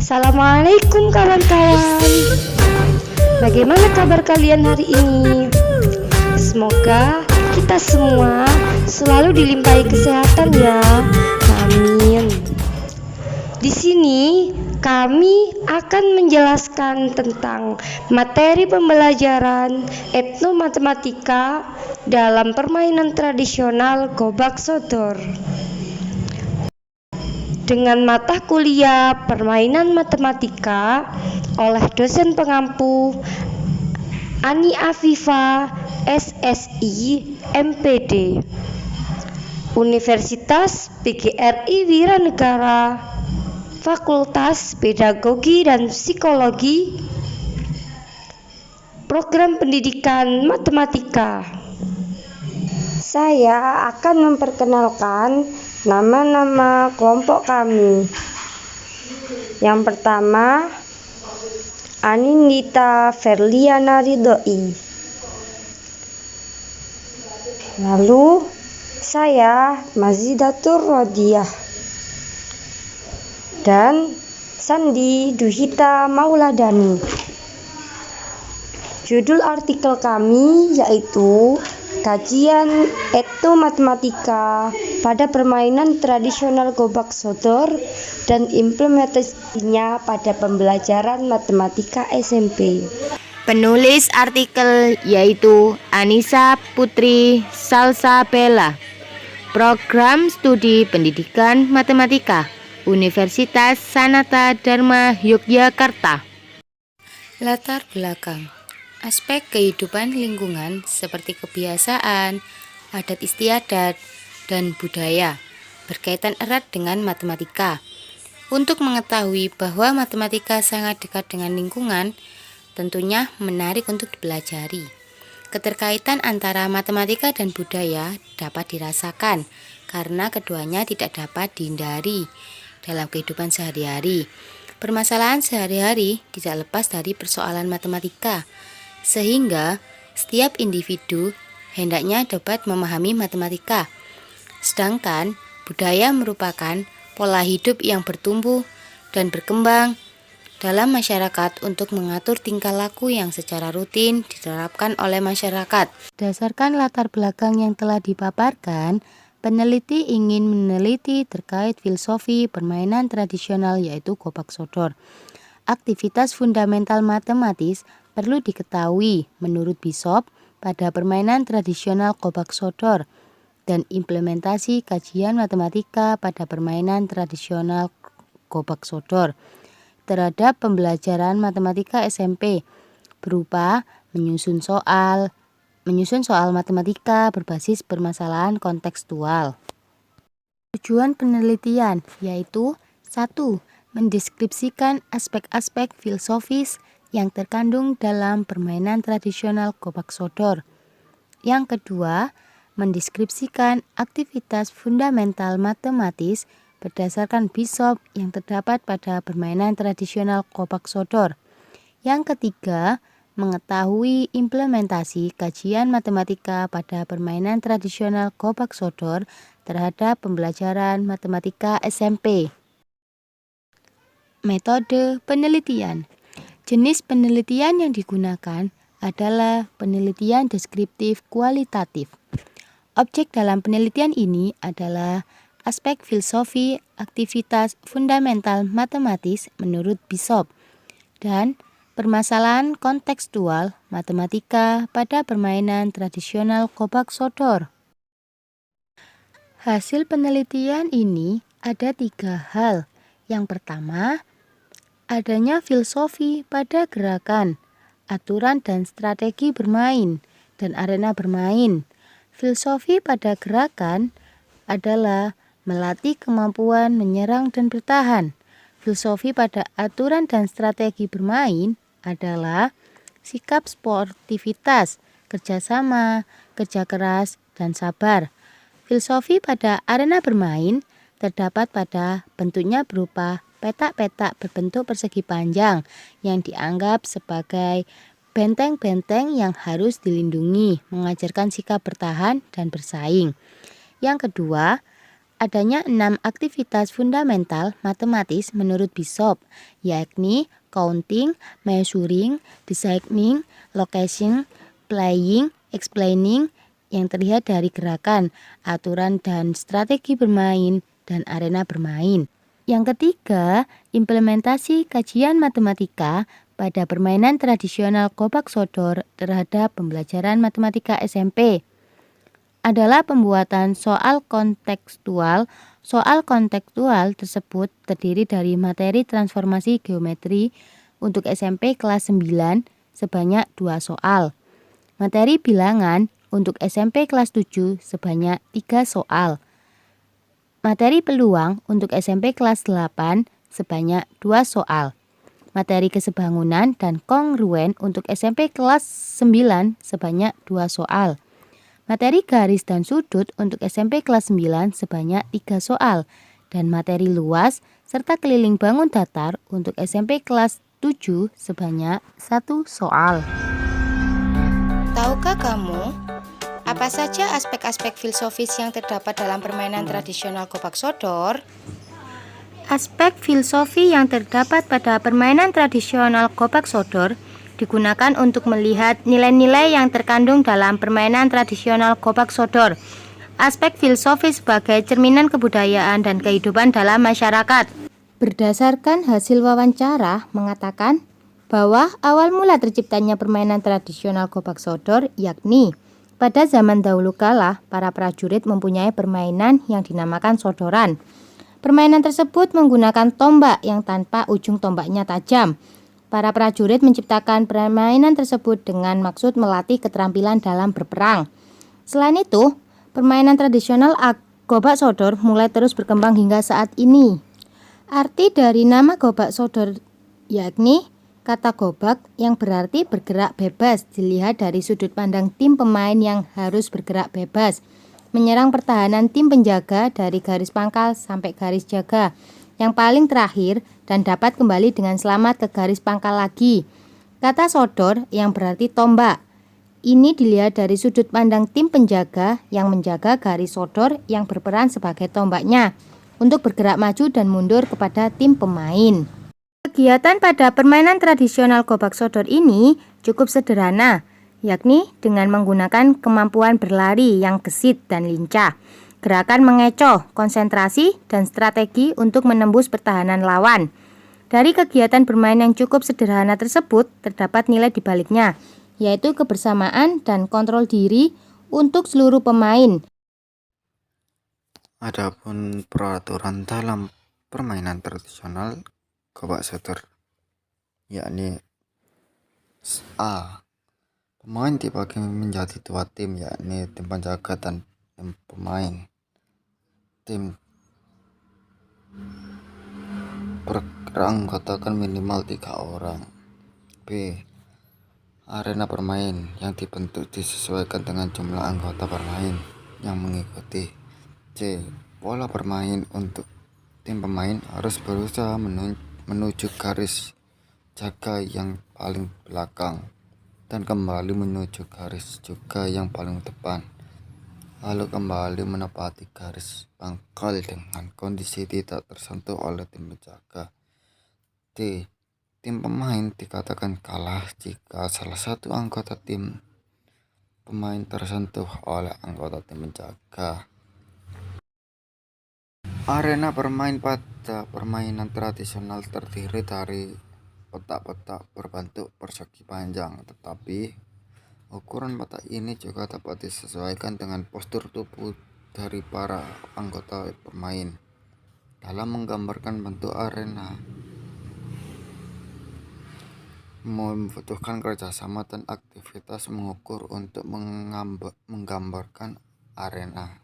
Assalamualaikum kawan-kawan. Bagaimana kabar kalian hari ini? Semoga kita semua selalu dilimpahi kesehatan ya. Amin. Di sini kami akan menjelaskan tentang materi pembelajaran etnomatematika dalam permainan tradisional Gobak Sodor. Dengan mata kuliah permainan matematika oleh dosen pengampu Ani Afifa, SSI, MPD, Universitas PGRI Wiranegara, Fakultas Pedagogi dan Psikologi, Program Pendidikan Matematika. Saya akan memperkenalkan nama-nama kelompok kami. Yang pertama, Anindita Ferliana Ridhoi. Lalu saya Mazidatur Rodiah dan Sandi Duhita Mauladani. Judul artikel kami yaitu Kajian Etnomatematika pada Permainan Tradisional Gobak Sodor dan Implementasinya pada Pembelajaran Matematika SMP. Penulis artikel yaitu Anissa Putri Salsabella, Program Studi Pendidikan Matematika, Universitas Sanata Dharma Yogyakarta. Latar belakang. Aspek kehidupan lingkungan seperti kebiasaan, adat istiadat, dan budaya berkaitan erat dengan matematika. Untuk mengetahui bahwa matematika sangat dekat dengan lingkungan, tentunya menarik untuk dipelajari. Keterkaitan antara matematika dan budaya dapat dirasakan karena keduanya tidak dapat dihindari dalam kehidupan sehari-hari. Permasalahan sehari-hari tidak lepas dari persoalan matematika, sehingga setiap individu hendaknya dapat memahami matematika. Sedangkan budaya merupakan pola hidup yang bertumbuh dan berkembang dalam masyarakat untuk mengatur tingkah laku yang secara rutin diterapkan oleh masyarakat. Berdasarkan latar belakang yang telah dipaparkan, peneliti ingin meneliti terkait filosofi permainan tradisional yaitu Gobak Sodor. Aktivitas fundamental matematis perlu diketahui menurut Bishop pada permainan tradisional Gobak Sodor dan implementasi kajian matematika pada permainan tradisional Gobak Sodor terhadap pembelajaran matematika SMP berupa menyusun soal matematika berbasis permasalahan kontekstual. Tujuan penelitian yaitu 1. Mendeskripsikan aspek-aspek filosofis yang terkandung dalam permainan tradisional Gobak Sodor. Yang kedua, mendeskripsikan aktivitas fundamental matematis berdasarkan Bishop yang terdapat pada permainan tradisional Gobak Sodor. Yang ketiga, mengetahui implementasi kajian matematika pada permainan tradisional Gobak Sodor terhadap pembelajaran matematika SMP. Metode penelitian. Jenis penelitian yang digunakan adalah penelitian deskriptif kualitatif. Objek dalam penelitian ini adalah aspek filosofi aktivitas fundamental matematis menurut Bishop dan permasalahan kontekstual matematika pada permainan tradisional Gobak Sodor. Hasil penelitian ini ada 3 hal. Yang pertama, adanya filosofi pada gerakan, aturan dan strategi bermain, dan arena bermain. Filosofi pada gerakan adalah melatih kemampuan menyerang dan bertahan. Filosofi pada aturan dan strategi bermain adalah sikap sportivitas, kerjasama, kerja keras, dan sabar. Filosofi pada arena bermain terdapat pada bentuknya berupa petak-petak berbentuk persegi panjang yang dianggap sebagai benteng-benteng yang harus dilindungi, mengajarkan sikap bertahan dan bersaing. Yang kedua, adanya 6 aktivitas fundamental matematis menurut Bishop, yakni counting, measuring, designing, location, playing, explaining, yang terlihat dari gerakan, aturan dan strategi bermain, dan arena bermain. Yang ketiga, implementasi kajian matematika pada permainan tradisional gobak sodor terhadap pembelajaran matematika SMP adalah pembuatan soal kontekstual. Soal kontekstual tersebut terdiri dari materi transformasi geometri untuk SMP kelas 9 sebanyak 2 soal. Materi bilangan untuk SMP kelas 7 sebanyak 3 soal. Materi peluang untuk SMP kelas 8 sebanyak 2 soal. Materi kesebangunan dan kongruen untuk SMP kelas 9 sebanyak 2 soal. Materi garis dan sudut untuk SMP kelas 9 sebanyak 3 soal, dan materi luas serta keliling bangun datar untuk SMP kelas 7 sebanyak 1 soal. Tahukah kamu apa saja aspek-aspek filosofis yang terdapat dalam permainan tradisional gobak sodor? Aspek filosofi yang terdapat pada permainan tradisional gobak sodor digunakan untuk melihat nilai-nilai yang terkandung dalam permainan tradisional gobak sodor. Aspek filosofi sebagai cerminan kebudayaan dan kehidupan dalam masyarakat. Berdasarkan hasil wawancara mengatakan bahwa awal mula terciptanya permainan tradisional gobak sodor yakni pada zaman dahulu kala para prajurit mempunyai permainan yang dinamakan sodoran. Permainan tersebut menggunakan tombak yang tanpa ujung tombaknya tajam. Para prajurit menciptakan permainan tersebut dengan maksud melatih keterampilan dalam berperang. Selain itu, permainan tradisional gobak sodor mulai terus berkembang hingga saat ini. Arti dari nama gobak sodor yakni kata gobak yang berarti bergerak bebas dilihat dari sudut pandang tim pemain yang harus bergerak bebas, menyerang pertahanan tim penjaga dari garis pangkal sampai garis jaga yang paling terakhir dan dapat kembali dengan selamat ke garis pangkal lagi. Kata sodor yang berarti tombak. Ini dilihat dari sudut pandang tim penjaga yang menjaga garis sodor yang berperan sebagai tombaknya untuk bergerak maju dan mundur kepada tim pemain. Kegiatan pada permainan tradisional gobak sodor ini cukup sederhana, yakni dengan menggunakan kemampuan berlari yang gesit dan lincah, gerakan mengecoh, konsentrasi, dan strategi untuk menembus pertahanan lawan. Dari kegiatan bermain yang cukup sederhana tersebut, terdapat nilai di baliknya, yaitu kebersamaan dan kontrol diri untuk seluruh pemain. Adapun peraturan dalam permainan tradisional gobak sodor, yakni A. Pemain dibagi menjadi 2 tim, yakni tim penjaga dan tim pemain. Tim beranggotakan minimal 3 orang. B. Arena bermain yang dibentuk disesuaikan dengan jumlah anggota bermain yang mengikuti. C. Pola bermain untuk tim pemain harus berusaha menuju garis jaga yang paling belakang dan kembali menuju garis juga yang paling depan, lalu kembali menepati garis pangkal dengan kondisi tidak tersentuh oleh tim penjaga. D. Tim pemain dikatakan kalah jika salah satu anggota tim pemain tersentuh oleh anggota tim penjaga. Arena bermain pada permainan tradisional terdiri dari petak-petak berbentuk persegi panjang, tetapi ukuran petak ini juga dapat disesuaikan dengan postur tubuh dari para anggota pemain. Dalam menggambarkan bentuk arena membutuhkan kerjasama dan aktivitas mengukur untuk menggambarkan arena.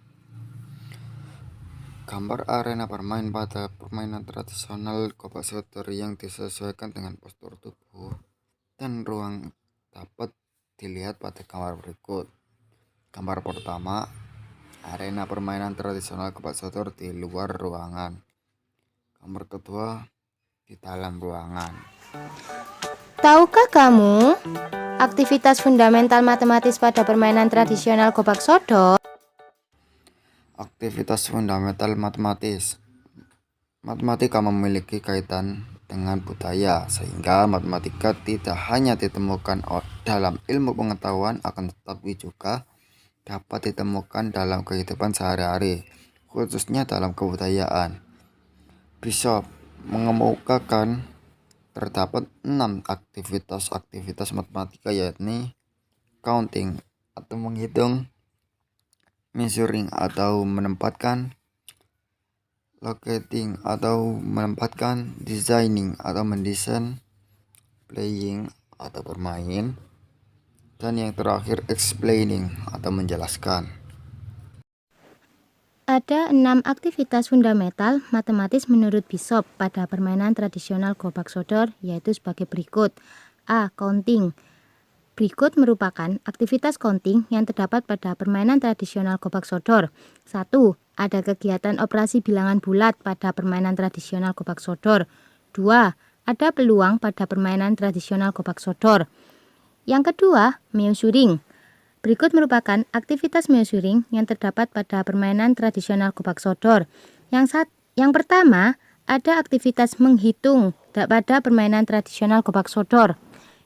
Gambar arena bermain pada permainan tradisional gobak sodor yang disesuaikan dengan postur tubuh dan ruang dapat dilihat pada gambar berikut. Gambar pertama, arena permainan tradisional gobak sodor di luar ruangan. Gambar kedua, di dalam ruangan. Tahukah kamu aktivitas fundamental matematis pada permainan tradisional gobak sodor? Aktivitas fundamental matematis. Matematika memiliki kaitan dengan budaya, sehingga matematika tidak hanya ditemukan dalam ilmu pengetahuan, akan tetapi juga dapat ditemukan dalam kehidupan sehari-hari, khususnya dalam kebudayaan. Bishop mengemukakan terdapat 6 aktivitas matematika, yakni counting atau menghitung, measuring atau menempatkan, locating atau menempatkan, designing atau mendesain, playing atau bermain, dan yang terakhir explaining atau menjelaskan. Ada 6 aktivitas fundamental matematis menurut Bishop pada permainan tradisional gobak sodor, yaitu sebagai berikut. A. Counting. Berikut merupakan aktivitas counting yang terdapat pada permainan tradisional gobak sodor. 1. Ada kegiatan operasi bilangan bulat pada permainan tradisional gobak sodor. 2. Ada peluang pada permainan tradisional gobak sodor. Yang kedua, measuring. Berikut merupakan aktivitas measuring yang terdapat pada permainan tradisional gobak sodor. Yang pertama, ada aktivitas menghitung pada permainan tradisional gobak sodor.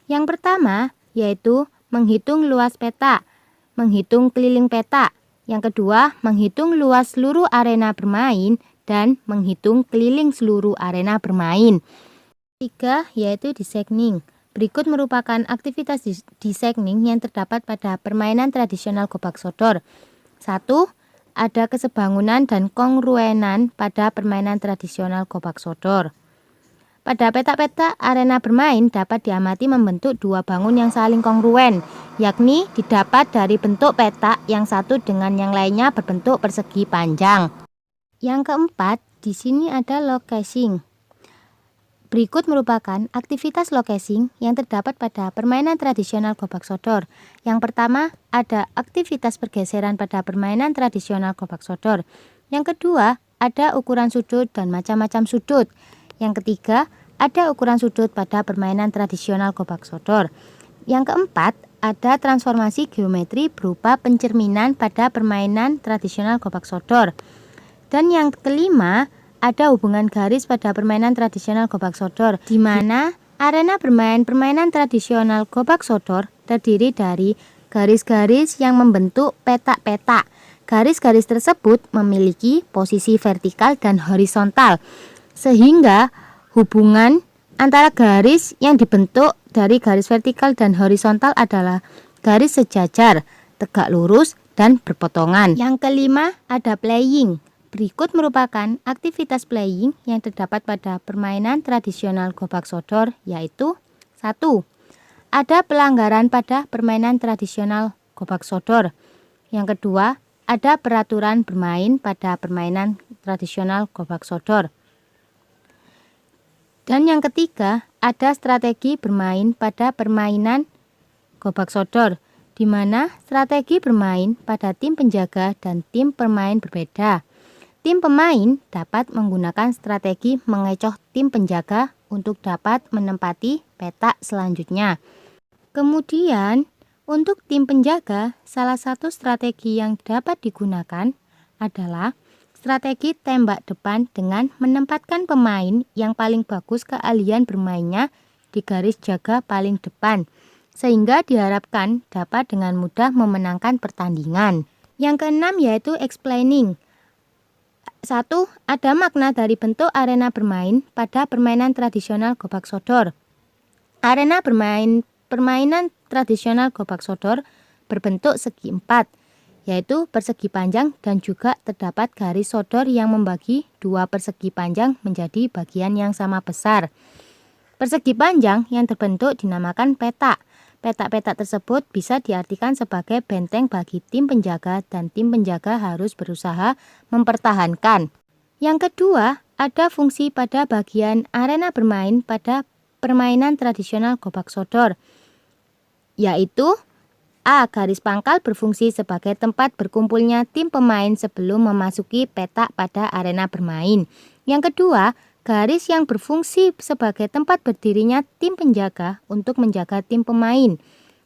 Yang pertama yaitu menghitung luas peta, menghitung keliling peta. Yang kedua, menghitung luas seluruh arena bermain dan menghitung keliling seluruh arena bermain. 3 yaitu designing. Berikut merupakan aktivitas designing yang terdapat pada permainan tradisional gobak sodor. 1. Ada kesebangunan dan kongruenan pada permainan tradisional gobak sodor. Pada peta-peta arena bermain dapat diamati membentuk dua bangun yang saling kongruen, yakni didapat dari bentuk peta yang satu dengan yang lainnya berbentuk persegi panjang. Yang keempat, di sini ada locating. Berikut merupakan aktivitas locating yang terdapat pada permainan tradisional gobak sodor. Yang pertama, ada aktivitas pergeseran pada permainan tradisional gobak sodor. Yang kedua, ada ukuran sudut dan macam-macam sudut. Yang ketiga, ada ukuran sudut pada permainan tradisional gobak sodor. Yang keempat, ada transformasi geometri berupa pencerminan pada permainan tradisional gobak sodor. Dan yang kelima, ada hubungan garis pada permainan tradisional gobak sodor, di mana arena bermain permainan tradisional gobak sodor terdiri dari garis-garis yang membentuk peta-peta. Garis-garis tersebut memiliki posisi vertikal dan horizontal, sehingga hubungan antara garis yang dibentuk dari garis vertikal dan horizontal adalah garis sejajar, tegak lurus, dan berpotongan. Yang kelima, ada playing. Berikut merupakan aktivitas playing yang terdapat pada permainan tradisional gobak sodor, yaitu 1. Ada pelanggaran pada permainan tradisional gobak sodor. Yang kedua, ada peraturan bermain pada permainan tradisional gobak sodor. Dan yang ketiga, ada strategi bermain pada permainan gobak sodor, di mana strategi bermain pada tim penjaga dan tim pemain berbeda. Tim pemain dapat menggunakan strategi mengecoh tim penjaga untuk dapat menempati peta selanjutnya. Kemudian, untuk tim penjaga, salah satu strategi yang dapat digunakan adalah strategi tembak depan dengan menempatkan pemain yang paling bagus keahlian bermainnya di garis jaga paling depan, sehingga diharapkan dapat dengan mudah memenangkan pertandingan. Yang keenam yaitu explaining. 1. Ada makna dari bentuk arena bermain pada permainan tradisional gobak sodor. Arena permainan tradisional gobak sodor berbentuk segi 4, yaitu persegi panjang dan juga terdapat garis sodor yang membagi dua persegi panjang menjadi bagian yang sama besar. Persegi panjang yang terbentuk dinamakan peta. Peta-peta tersebut bisa diartikan sebagai benteng bagi tim penjaga dan tim penjaga harus berusaha mempertahankan. Yang kedua, ada fungsi pada bagian arena bermain pada permainan tradisional gobak sodor, yaitu A. Garis pangkal berfungsi sebagai tempat berkumpulnya tim pemain sebelum memasuki peta pada arena bermain. Yang kedua, garis yang berfungsi sebagai tempat berdirinya tim penjaga untuk menjaga tim pemain.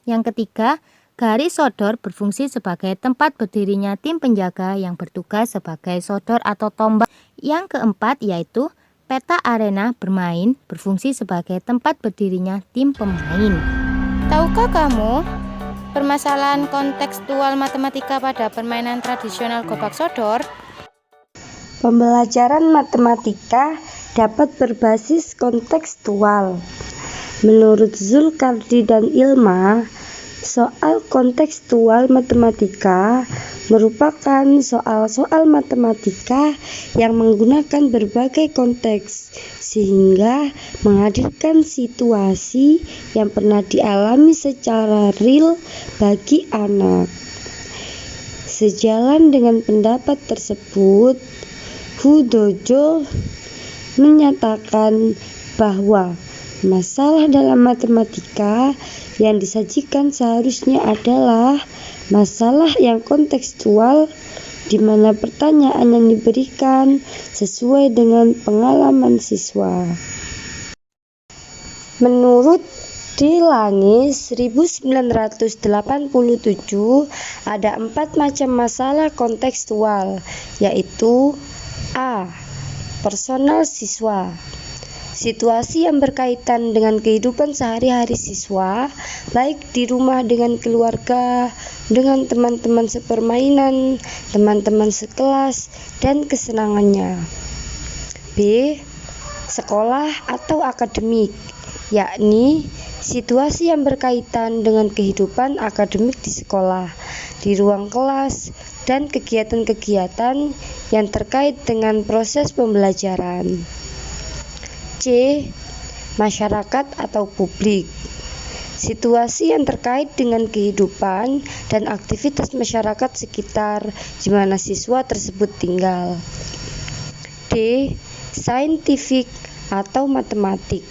Yang ketiga, Garis sodor berfungsi sebagai tempat berdirinya tim penjaga yang bertugas sebagai sodor atau tombak. Yang keempat yaitu peta arena bermain berfungsi sebagai tempat berdirinya tim pemain. Tahukah kamu permasalahan kontekstual matematika pada permainan tradisional gobak sodor? Pembelajaran matematika dapat berbasis kontekstual. Menurut Zulkardi dan Ilma, soal kontekstual matematika merupakan soal-soal matematika yang menggunakan berbagai konteks sehingga menghadirkan situasi yang pernah dialami secara real bagi anak. Sejalan dengan pendapat tersebut, Hudojo menyatakan bahwa masalah dalam matematika yang disajikan seharusnya adalah masalah yang kontekstual, di mana pertanyaan yang diberikan sesuai dengan pengalaman siswa. Menurut D. Lange 1987, ada 4 macam masalah kontekstual, yaitu A. Personal siswa. Situasi yang berkaitan dengan kehidupan sehari-hari siswa, baik di rumah dengan keluarga, dengan teman-teman sepermainan, teman-teman sekelas, dan kesenangannya. B. Sekolah atau akademik, yakni situasi yang berkaitan dengan kehidupan akademik di sekolah, di ruang kelas, dan kegiatan-kegiatan yang terkait dengan proses pembelajaran. C. Masyarakat atau publik, situasi yang terkait dengan kehidupan dan aktivitas masyarakat sekitar di mana siswa tersebut tinggal. D. Saintifik atau matematik,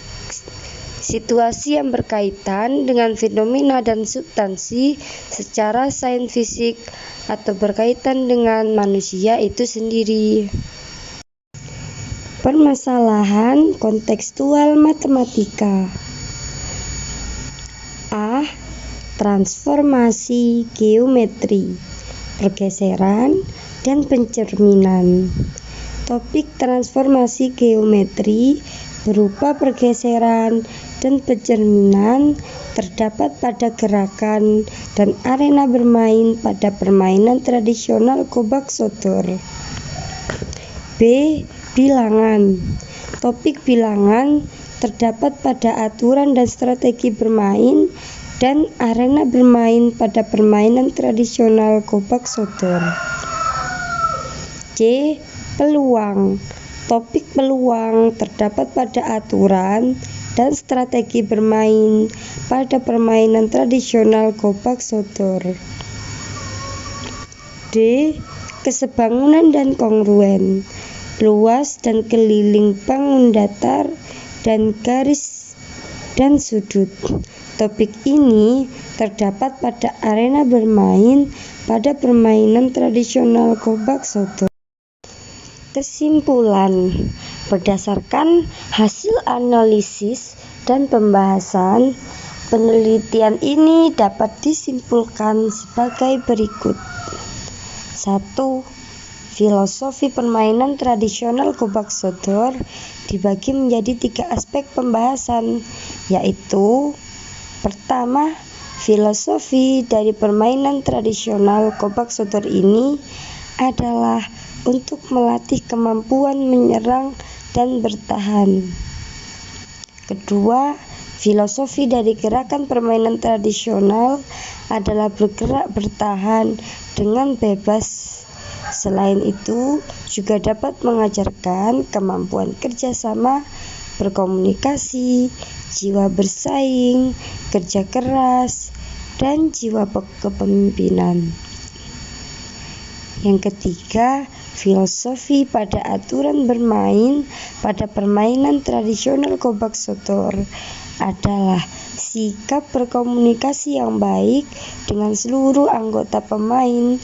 situasi yang berkaitan dengan fenomena dan substansi secara sains fisik atau berkaitan dengan manusia itu sendiri. Permasalahan kontekstual matematika. A. Transformasi geometri, pergeseran, dan pencerminan. Topik transformasi geometri berupa pergeseran dan pencerminan terdapat pada gerakan dan arena bermain pada permainan tradisional gobak sodor. B. Bilangan. Topik bilangan terdapat pada aturan dan strategi bermain dan arena bermain pada permainan tradisional gobak sodor. C. Peluang. Topik peluang terdapat pada aturan dan strategi bermain pada permainan tradisional gobak sodor. D. Kesebangunan dan kongruen, luas dan keliling bangun datar dan garis dan sudut. Topik ini terdapat pada arena bermain pada permainan tradisional gobak sodor. Kesimpulan, berdasarkan hasil analisis dan pembahasan, penelitian ini dapat disimpulkan sebagai berikut. 1. Filosofi permainan tradisional gobak sodor dibagi menjadi 3 aspek pembahasan, yaitu: pertama, filosofi dari permainan tradisional gobak sodor ini adalah untuk melatih kemampuan menyerang dan bertahan. Kedua, filosofi dari gerakan permainan tradisional adalah bergerak bertahan dengan bebas. Selain itu, juga dapat mengajarkan kemampuan kerjasama, berkomunikasi, jiwa bersaing, kerja keras, dan jiwa kepemimpinan. Yang ketiga, filosofi pada aturan bermain pada permainan tradisional gobak sodor adalah sikap berkomunikasi yang baik dengan seluruh anggota pemain.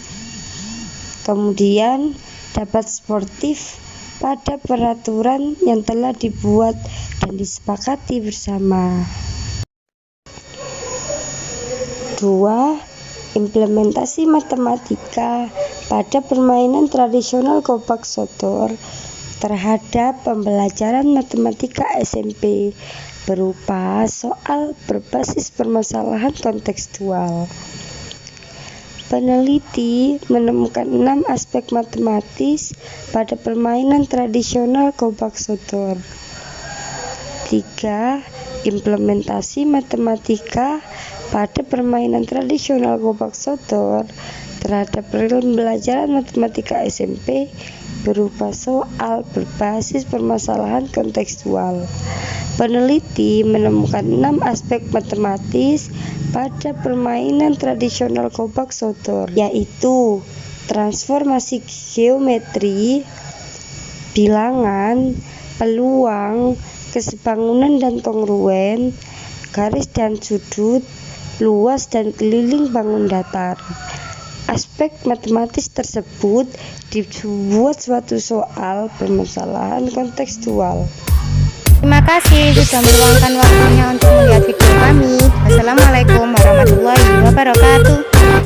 Kemudian, dapat sportif pada peraturan yang telah dibuat dan disepakati bersama. 2. Implementasi matematika pada permainan tradisional gobak sodor terhadap pembelajaran matematika SMP berupa soal berbasis permasalahan kontekstual. Peneliti menemukan 6 aspek matematis pada permainan tradisional gobak sodor. 3. Implementasi matematika pada permainan tradisional gobak sodor terhadap pembelajaran matematika SMP berupa soal berbasis permasalahan kontekstual. Peneliti menemukan 6 aspek matematis pada permainan tradisional gobak sodor, yaitu transformasi geometri, bilangan, peluang, kesebangunan dan kongruen, garis dan sudut, luas dan keliling bangun datar. Aspek matematis tersebut dibuat suatu soal permasalahan kontekstual. Terima kasih sudah meluangkan waktunya untuk melihat video kami. Wassalamualaikum warahmatullahi wabarakatuh.